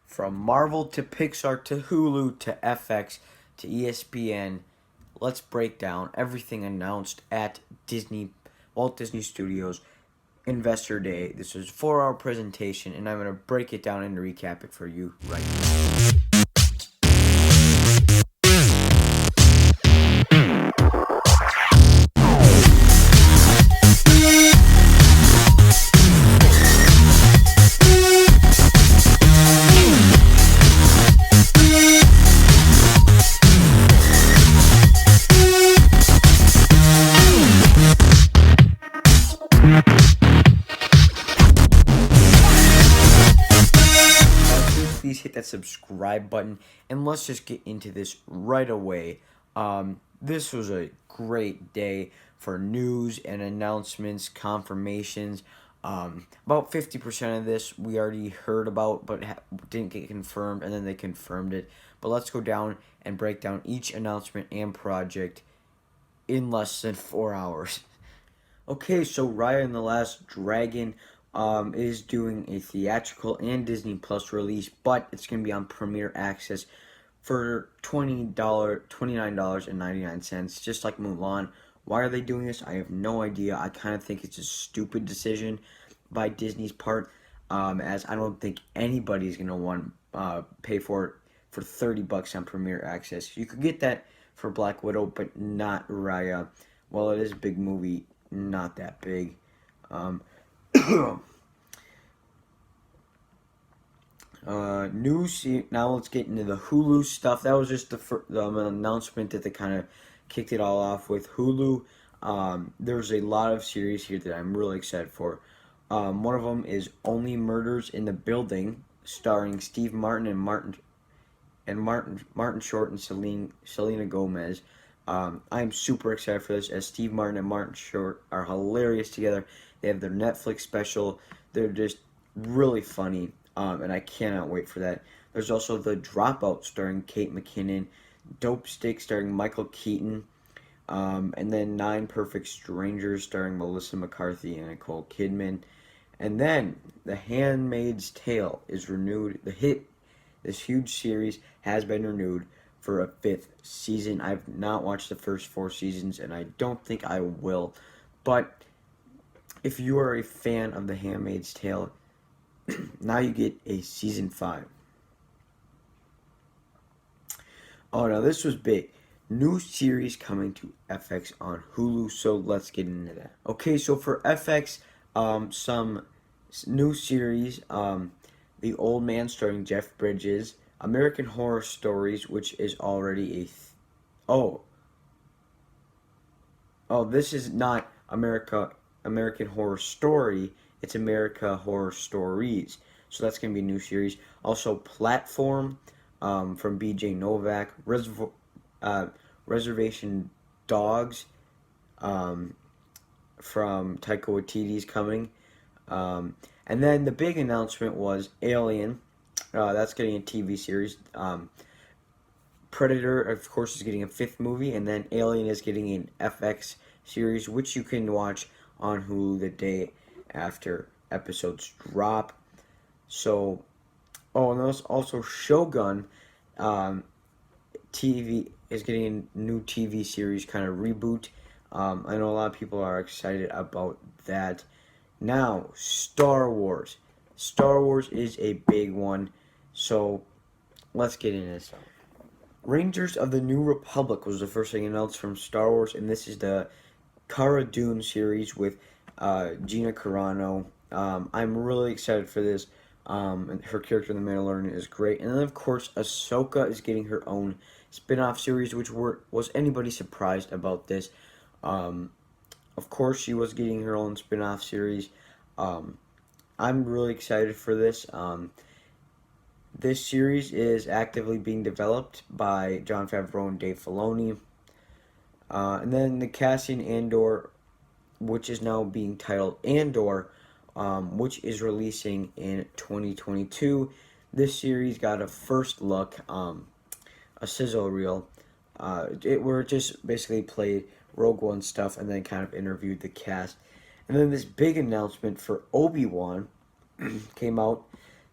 From Marvel to Pixar to Hulu to FX to ESPN, let's break down everything announced at Walt Disney Studios Investor Day. This was a 4-hour presentation, and I'm going to break it down and recap it for you right now. Please hit that subscribe button, and let's just get into this right away. This was a great day for news and announcements, confirmations. About 50% of this we already heard about, but didn't get confirmed, and then they confirmed it. But let's go down and break down each announcement and project in less than 4 hours. Okay, so Raya and the Last Dragon is doing a theatrical and Disney Plus release, but it's going to be on Premiere Access for $29.99, just like Mulan. Why are they doing this? I have no idea. I kind of think it's a stupid decision by Disney's part, as I don't think anybody's going to want to pay for it for $30 on Premiere Access. You could get that for Black Widow, but not Raya. Well, it is a big movie, not that big. Now let's get into the Hulu stuff. That was just the announcement that they kind of kicked it all off with. Hulu, there's a lot of series here that I'm really excited for. One of them is Only Murders in the Building, starring Steve Martin and Martin Short and Selena Gomez. I'm super excited for this, as Steve Martin and Martin Short are hilarious together. They have their Netflix special. They're just really funny, and I cannot wait for that. There's also The Dropout, starring Kate McKinnon, Dope Stick, starring Michael Keaton, and then 9 Perfect Strangers, starring Melissa McCarthy and Nicole Kidman. And then The Handmaid's Tale is renewed. This huge series has been renewed for a 5th season. I've not watched the first 4 seasons, and I don't think I will. But if you are a fan of The Handmaid's Tale, now you get a season 5. Oh, now this was big. New series coming to FX on Hulu, so let's get into that. Okay, so for FX, some new series, The Old Man, starring Jeff Bridges, American Horror Stories, which is already this is not American Horror Story, it's America Horror Stories. So that's going to be a new series. Also, Platform, from BJ Novak, Reservation Dogs, from Taika Waititi's coming. And then the big announcement was Alien. That's getting a TV series. Predator, of course, is getting a 5th movie, and then Alien is getting an FX series, which you can watch on Hulu the day after episodes drop. So, and there's also Shogun. TV is getting a new TV series, kind of reboot. I know a lot of people are excited about that. Now, Star Wars. Star Wars is a big one, so let's get into this. Rangers of the New Republic was the first thing announced from Star Wars, and this is the Cara Dune series with Gina Carano. I'm really excited for this. And her character in The Mandalorian is great. And then, of course, Ahsoka is getting her own spin-off series, which was anybody surprised about this? Of course, she was getting her own spin-off series. I'm really excited for this. This series is actively being developed by Jon Favreau and Dave Filoni. And then the Cassian Andor, which is now being titled Andor, which is releasing in 2022. This series got a first look, a sizzle reel, where it just basically played Rogue One stuff and then kind of interviewed the cast. And then this big announcement for Obi-Wan came out,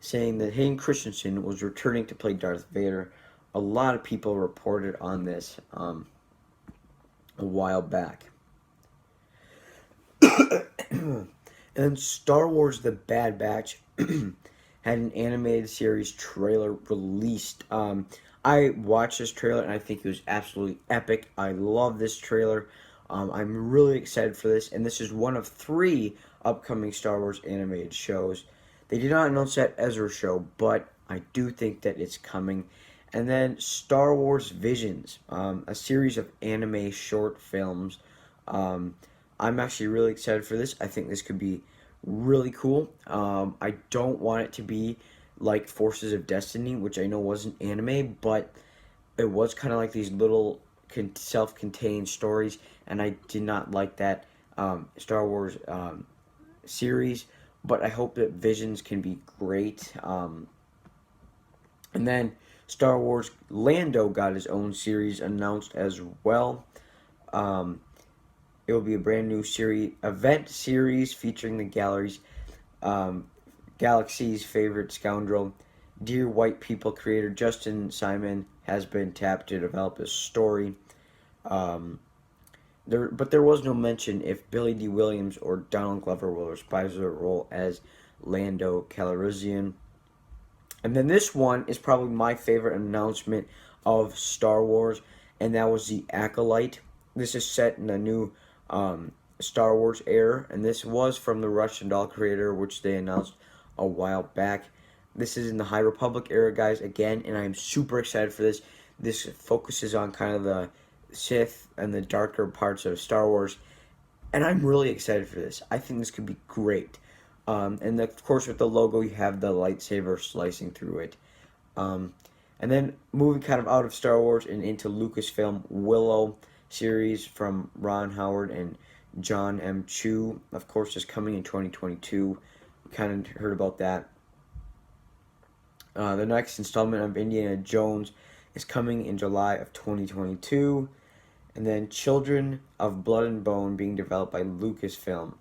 saying that Hayden Christensen was returning to play Darth Vader. A lot of people reported on this a while back. And Star Wars The Bad Batch had an animated series trailer released. I watched this trailer and I think it was absolutely epic. I love this trailer. I'm really excited for this, and this is one of 3 upcoming Star Wars animated shows. They did not announce that Ezra show, but I do think that it's coming. And then Star Wars Visions, a series of anime short films. I'm actually really excited for this. I think this could be really cool. I don't want it to be like Forces of Destiny, which I know wasn't anime, but it was kind of like these little self-contained stories, and I did not like that Star Wars series, but I hope that Visions can be great. And then Star Wars Lando got his own series announced as well. It will be a brand new event series featuring the Galaxy's favorite scoundrel, Dear White People creator Justin Simon has been tapped to develop a story. But there was no mention if Billy D. Williams or Donald Glover will reprise their role as Lando Calrissian. And then this one is probably my favorite announcement of Star Wars, and that was the Acolyte. This is set in a new Star Wars era, and this was from the Russian doll creator, which they announced a while back. This is in the High Republic era, guys, again, and I'm super excited for this. This focuses on kind of the Sith and the darker parts of Star Wars, and I'm really excited for this. I think this could be great. And of course, with the logo, you have the lightsaber slicing through it. And then moving kind of out of Star Wars and into Lucasfilm, Willow series from Ron Howard and John M. Chu, of course, is coming in 2022. We kind of heard about that. The next installment of Indiana Jones is coming in July of 2022. And then Children of Blood and Bone being developed by Lucasfilm.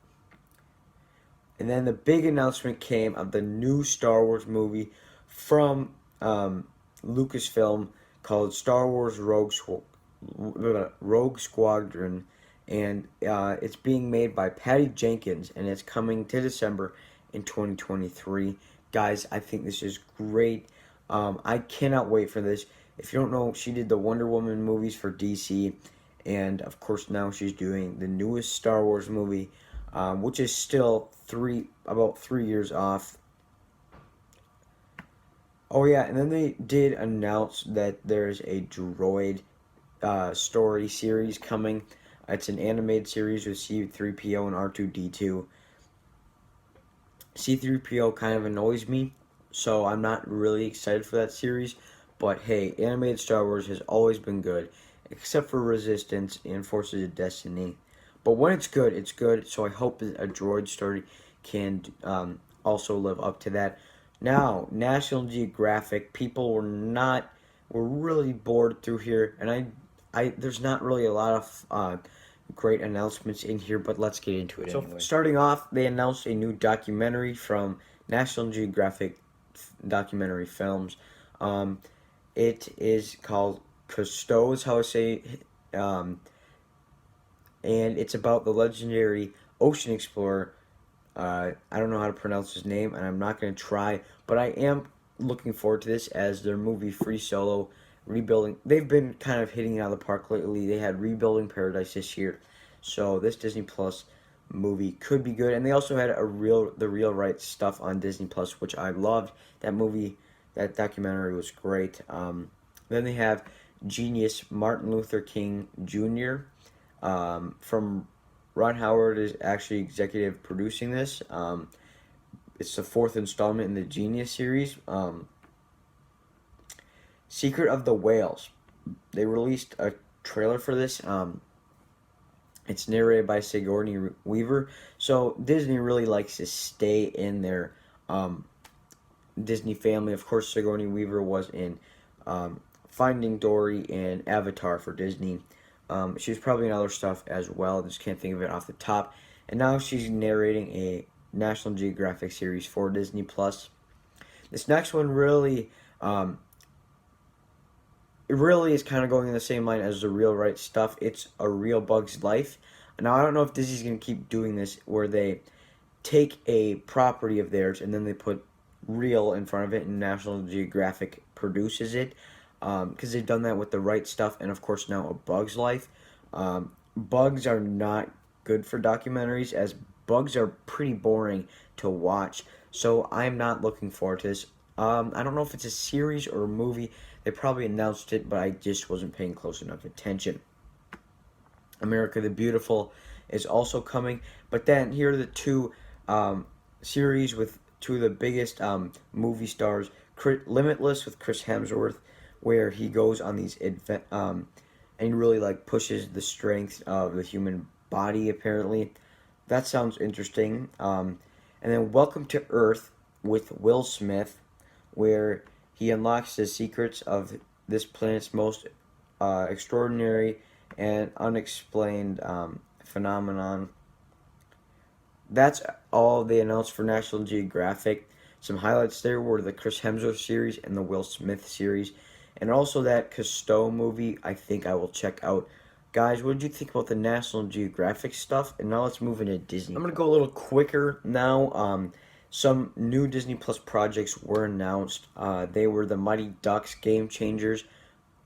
And then the big announcement came of the new Star Wars movie from Lucasfilm called Star Wars Rogue Squadron. And it's being made by Patty Jenkins, and it's coming to December in 2023. Guys, I think this is great. I cannot wait for this. If you don't know, she did the Wonder Woman movies for DC, and of course now she's doing the newest Star Wars movie, which is still about 3 years off. Oh yeah, and then they did announce that there's a droid story series coming. It's an animated series with C-3PO and R2-D2. C-3PO kind of annoys me, so I'm not really excited for that series. But hey, animated Star Wars has always been good, except for Resistance and Forces of Destiny. But when it's good, so I hope that a droid story can also live up to that. Now, National Geographic, people were really bored through here, and there's not really a lot of great announcements in here, but let's get into it anyway. So, starting off, they announced a new documentary from National Geographic Documentary Films. It is called Cousteau, is how I say it, and it's about the legendary ocean explorer. I don't know how to pronounce his name, and I'm not going to try, but I am looking forward to this as their movie Free Solo, Rebuilding. They've been kind of hitting it out of the park lately. They had Rebuilding Paradise this year, so this Disney Plus movie could be good. And they also had the Real Rights stuff on Disney Plus, which I loved. That movie, that documentary was great. Then they have Genius, Martin Luther King Jr. From Ron Howard is actually executive producing this. It's the 4th installment in the Genius series. Secret of the Whales. They released a trailer for this. It's narrated by Sigourney Weaver. So Disney really likes to stay in their Disney family. Of course, Sigourney Weaver was in Finding Dory and Avatar for Disney. She was probably in other stuff as well. Just can't think of it off the top. And now she's narrating a National Geographic series for Disney Plus. This next one really, it really is kind of going in the same line as the Real Right Stuff. It's A Real Bug's Life. Now, I don't know if Disney's going to keep doing this where they take a property of theirs and then they put real in front of it and National Geographic produces it, because they've done that with The Right Stuff and, of course, now A Bug's Life. Bugs are not good for documentaries, as bugs are pretty boring to watch, so I'm not looking forward to this. I don't know if it's a series or a movie. They probably announced it, but I just wasn't paying close enough attention. America the Beautiful is also coming, but then here are the two series with two of the biggest movie stars. Limitless with Chris Hemsworth, where he goes on these and he really like pushes the strength of the human body. Apparently, that sounds interesting. And then Welcome to Earth with Will Smith, where he unlocks the secrets of this planet's most extraordinary and unexplained phenomenon. That's all they announced for National Geographic. Some highlights there were the Chris Hemsworth series and the Will Smith series. And also that Cousteau movie, I think I will check out. Guys, what did you think about the National Geographic stuff? And now let's move into Disney. I'm going to go a little quicker now. Some new Disney Plus projects were announced. They were the Mighty Ducks Game Changers.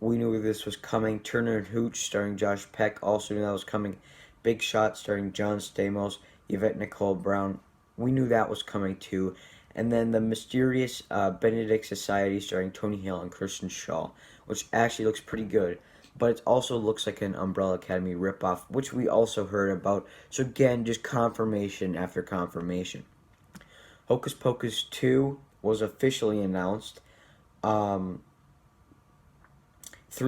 We knew this was coming. Turner and Hooch starring Josh Peck also knew that was coming. Big Shot starring John Stamos, Yvette Nicole Brown. We knew that was coming too. And then the Mysterious Benedict Society starring Tony Hale and Kristen Shaw, which actually looks pretty good. But it also looks like an Umbrella Academy ripoff, which we also heard about. So again, just confirmation after confirmation. Hocus Pocus 2 was officially announced. 3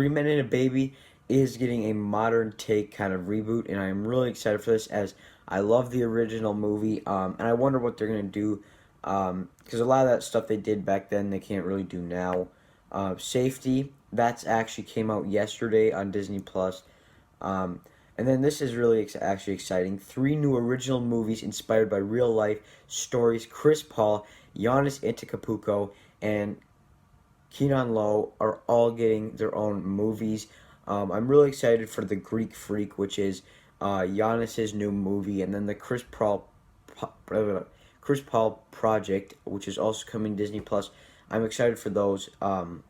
Men and a Baby is getting a modern take kind of reboot, and I'm really excited for this, as I love the original movie, and I wonder what they're going to do, because a lot of that stuff they did back then they can't really do now. Safety, that's actually came out yesterday on Disney Plus. And then this is really actually exciting. 3 new original movies inspired by real life stories. Chris Paul, Giannis Antetokounmpo, and Kenan Lowe are all getting their own movies. I'm really excited for The Greek Freak, which is Giannis's new movie, and then the Chris Paul Project, which is also coming to Disney Plus. I'm excited for those. And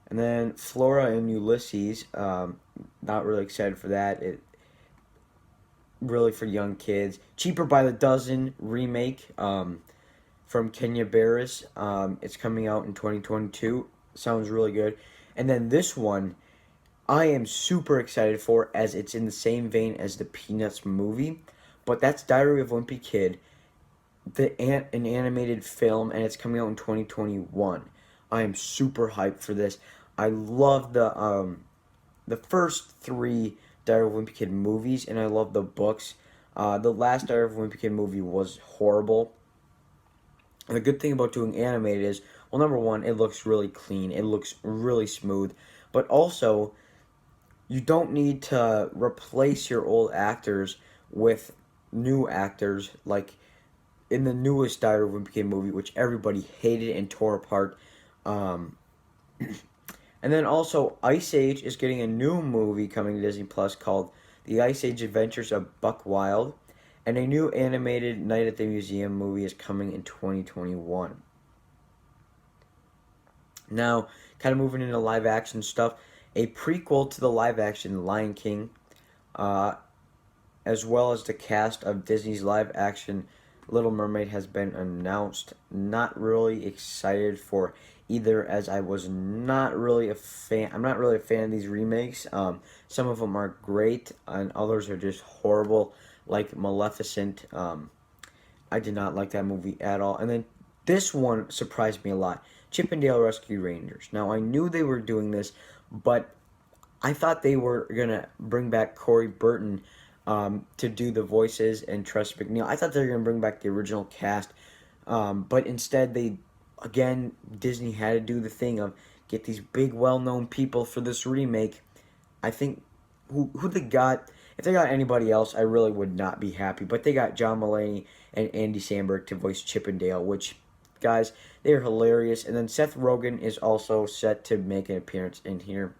then Flora and Ulysses, not really excited for that. It really for young kids. Cheaper by the Dozen remake from Kenya Barris. It's coming out in 2022. Sounds really good. And then this one, I am super excited for, as it's in the same vein as the Peanuts movie, but that's Diary of a Wimpy Kid, an animated film, and it's coming out in 2021. I am super hyped for this. I love the first 3 Diary of a Wimpy Kid movies, and I love the books. The last Diary of a Wimpy Kid movie was horrible. And the good thing about doing animated is, well, number one, it looks really clean. It looks really smooth. But also, you don't need to replace your old actors with new actors, like in the newest Diary of a Wimpy Kid movie, which everybody hated and tore apart. And then also, Ice Age is getting a new movie coming to Disney Plus called The Ice Age Adventures of Buck Wild. And a new animated Night at the Museum movie is coming in 2021. Now, kind of moving into live action stuff, a prequel to the live action Lion King, as well as the cast of Disney's live action Little Mermaid has been announced. Not really excited for either, as I was not really a fan. I'm not really a fan of these remakes. Some of them are great, and others are just horrible, like Maleficent. I did not like that movie at all. And then this one surprised me a lot. Chip 'n Dale Rescue Rangers. Now, I knew they were doing this, but I thought they were going to bring back Corey Burton to do the voices, and Tress MacNeille. I thought they were going to bring back the original cast, but instead Disney had to do the thing of get these big, well-known people for this remake. I think who they got. If they got anybody else, I really would not be happy. But they got John Mulaney and Andy Samberg to voice Chip 'n Dale, which, guys. They're hilarious. And then Seth Rogen is also set to make an appearance in here.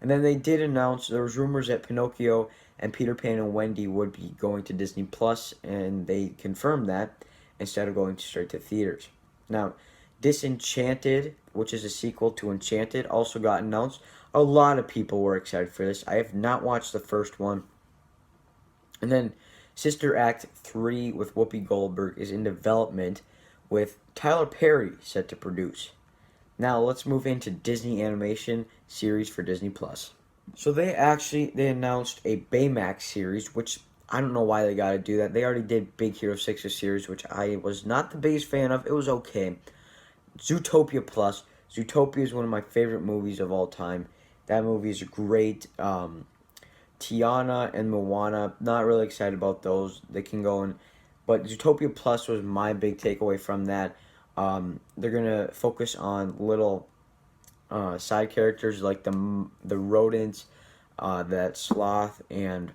And then they did announce, there was rumors that Pinocchio and Peter Pan and Wendy would be going to Disney Plus, and they confirmed that instead of going straight to theaters. Now, Disenchanted, which is a sequel to Enchanted, also got announced. A lot of people were excited for this. I have not watched the first one. And then Sister Act 3 with Whoopi Goldberg is in development with Tyler Perry set to produce. Now let's move into Disney animation series for Disney Plus. So they announced a Baymax series, which I don't know why they got to do that. They already did Big Hero 6 series, which I was not the biggest fan of. It was okay. Zootopia Plus. Zootopia is one of my favorite movies of all time. That movie is great. Tiana and Moana, not really excited about those. They can go in. But Zootopia Plus was my big takeaway from that. They're going to focus on little side characters like the rodents, that sloth, and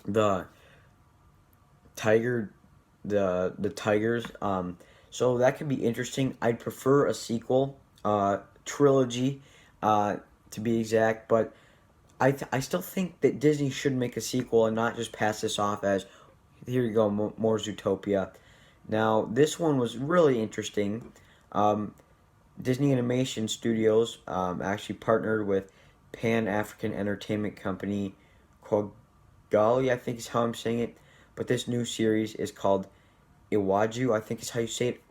the tiger, the tigers. So that could be interesting. I'd prefer a sequel, trilogy, to be exact, but I still think that Disney should make a sequel and not just pass this off as, here you go, more Zootopia. Now, this one was really interesting. Disney Animation Studios actually partnered with Pan-African Entertainment Company, Kogali, I think is how I'm saying it. But this new series is called Iwaju, I think is how you say it.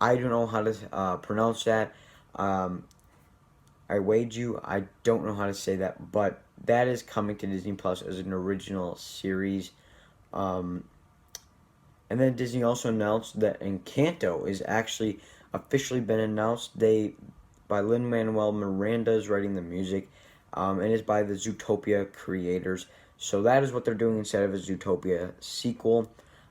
I don't know how to pronounce that. Iwaju, I don't know how to say that. But that is coming to Disney Plus as an original series. And then Disney also announced that Encanto is actually officially been announced. By Lin-Manuel Miranda is writing the music, and is by the Zootopia creators. So that is what they're doing instead of a Zootopia sequel.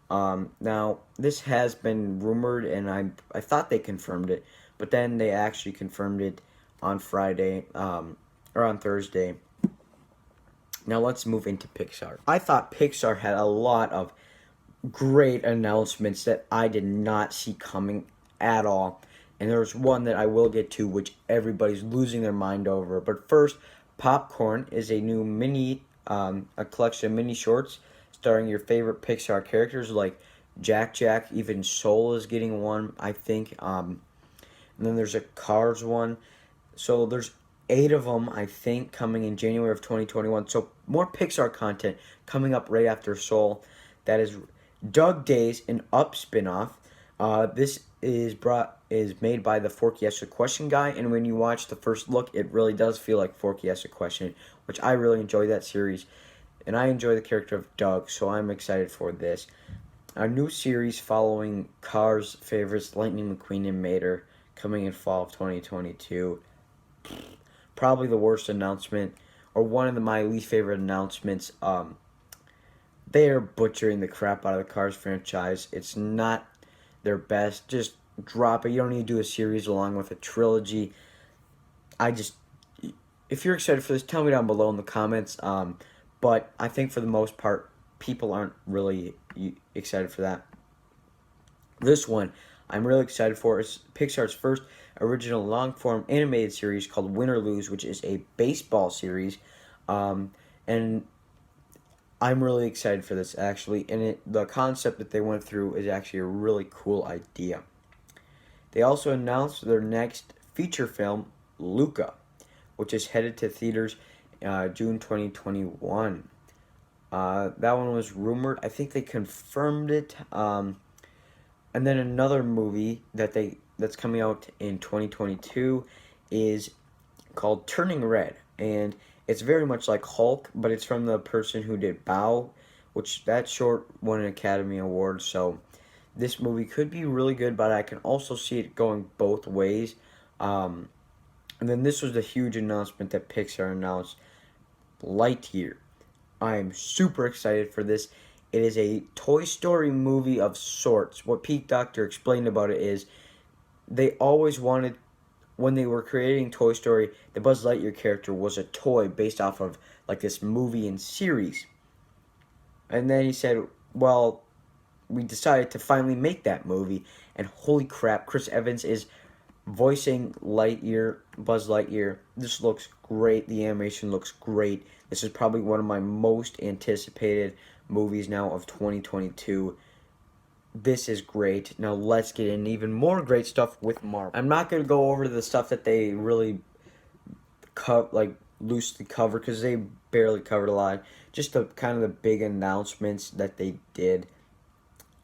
Now, this has been rumored, and I thought they confirmed it, but then they actually confirmed it on Friday, or on Thursday. Now let's move into Pixar. I thought Pixar had a lot of great announcements that I did not see coming at all. And there's one that I will get to, which everybody's losing their mind over. But first, Popcorn is a new a collection of mini shorts starring your favorite Pixar characters like Jack, even Soul is getting one, I think. And then there's a Cars one. So there's 8 of them, I think, coming in January of 2021. So more Pixar content coming up right after Soul. That is Doug Days, an Up spinoff. This is made by the Forky Asks a Question guy, and when you watch the first look, it really does feel like Forky Asks a Question, which I really enjoy that series, and I enjoy the character of Doug, so I'm excited for this. A new series following Cars favorites Lightning McQueen and Mater, coming in fall of 2022. Probably the worst announcement, or one of my least favorite announcements. They are butchering the crap out of the Cars franchise. It's not their best. Just drop it. You don't need to do a series along with a trilogy. If you're excited for this, tell me down below in the comments. But I think for the most part, people aren't really excited for that. This one I'm really excited for. It's Pixar's first original long-form animated series called Win or Lose, which is a baseball series. And I'm really excited for this, actually, and the concept that they went through is actually a really cool idea. They also announced their next feature film, Luca, which is headed to theaters June 2021. That one was rumored. I think they confirmed it. And then another movie that's coming out in 2022 is called Turning Red, and it's very much like Hulk, but it's from the person who did Bow, which that short won an Academy Award. So this movie could be really good, but I can also see it going both ways. And then this was the huge announcement that Pixar announced, Lightyear. I am super excited for this. It is a Toy Story movie of sorts. What Pete Docter explained about it is they always wanted, when they were creating Toy Story, the Buzz Lightyear character was a toy based off of like this movie and series. And then he said, well, we decided to finally make that movie. And holy crap, Chris Evans is voicing Buzz Lightyear. This looks great. The animation looks great. This is probably one of my most anticipated movies now of 2022. This is great. Now let's get in even more great stuff with Marvel. I'm not going to go over the stuff that they really loosely covered, because they barely covered a lot. Just the kind of the big announcements that they did.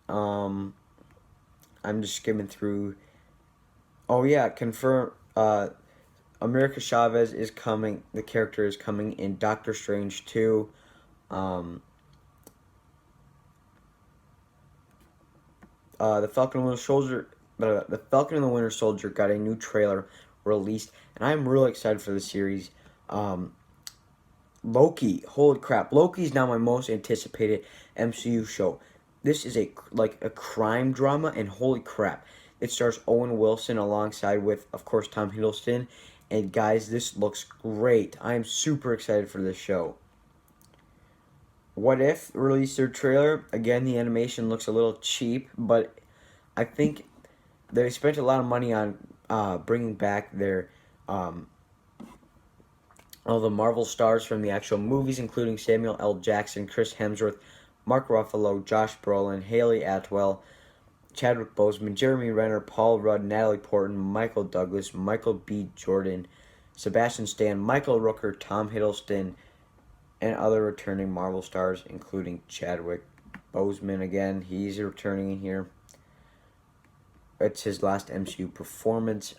I'm just skimming through. Oh yeah, confirm. America Chavez is coming. The character is coming in Doctor Strange 2. The Falcon and the Winter Soldier got a new trailer released, and I'm really excited for the series. Loki, holy crap! Loki is now my most anticipated MCU show. This is a crime drama, and holy crap! It stars Owen Wilson alongside with, of course, Tom Hiddleston. And guys, this looks great. I am super excited for this show. What If released their trailer. Again, the animation looks a little cheap, but I think they spent a lot of money on bringing back their all the Marvel stars from the actual movies, including Samuel L. Jackson, Chris Hemsworth, Mark Ruffalo, Josh Brolin, Haley Atwell, Chadwick Boseman, Jeremy Renner, Paul Rudd, Natalie Portman, Michael Douglas, Michael B. Jordan, Sebastian Stan, Michael Rooker, Tom Hiddleston, and other returning Marvel stars, including Chadwick Boseman again. He's returning in here. It's his last MCU performance.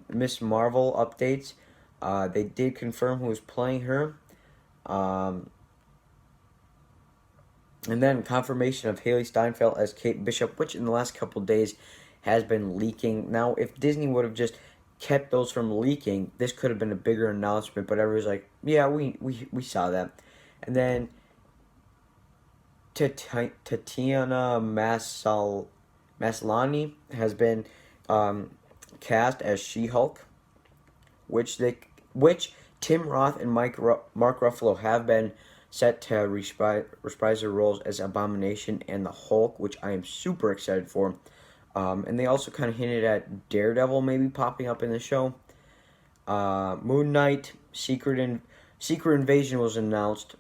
Miss Marvel updates. They did confirm who was playing her. And then confirmation of Haley Steinfeld as Kate Bishop, which in the last couple days has been leaking. Now, if Disney would have just kept those from leaking, this could have been a bigger announcement. But everyone's like, yeah, we saw that. And then Tatiana Maslany has been cast as She-Hulk, which Tim Roth and Mark Ruffalo have been set to reprise their roles as Abomination and the Hulk, which I am super excited for. And they also kind of hinted at Daredevil maybe popping up in the show. Moon Knight, Secret Invasion was announced.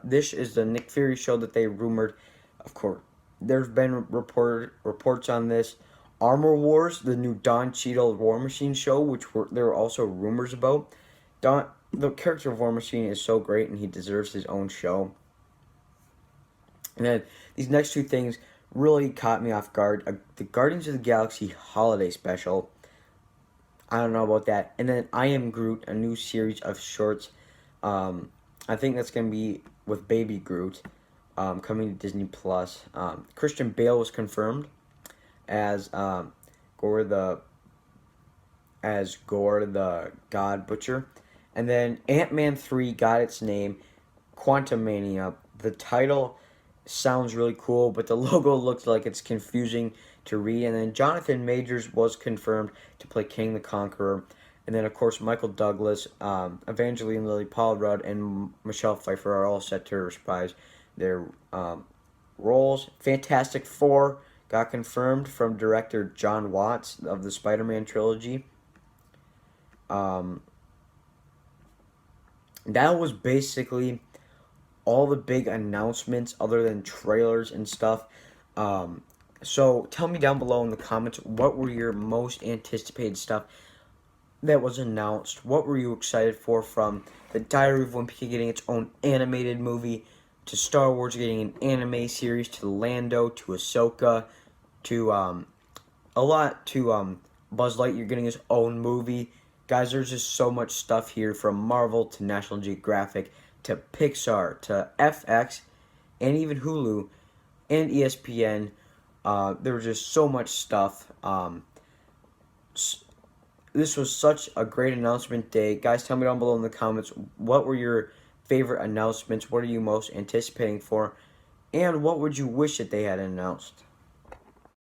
This is the Nick Fury show that they rumored. Of course, there's been reports on this. Armor Wars, the new Don Cheadle War Machine show, which there were also rumors about. The character of War Machine is so great, and he deserves his own show. And then these next two things really caught me off guard. The Guardians of the Galaxy holiday special. I don't know about that. And then I Am Groot, a new series of shorts. I think that's going to be with Baby Groot, coming to Disney Plus. Christian Bale was confirmed as Gore the God Butcher. And then Ant-Man 3 got its name, Quantumania. The title sounds really cool, but the logo looks like it's confusing to read. And then Jonathan Majors was confirmed to play King the Conqueror. And then, of course, Michael Douglas, Evangeline Lilly, Paul Rudd, and Michelle Pfeiffer are all set to reprise their roles. Fantastic Four got confirmed from director John Watts of the Spider-Man trilogy. That was basically all the big announcements other than trailers and stuff. So tell me down below in the comments, what were your most anticipated stuff that was announced? What were you excited for, from the Diary of Wimpy getting its own animated movie, to Star Wars getting an anime series, to Lando, to Ahsoka, to Buzz Lightyear getting his own movie. Guys, there's just so much stuff here, from Marvel to National Geographic to Pixar to FX and even Hulu and ESPN. There was just so much stuff. This was such a great announcement day. Guys, tell me down below in the comments, what were your favorite announcements? What are you most anticipating for? And what would you wish that they had announced?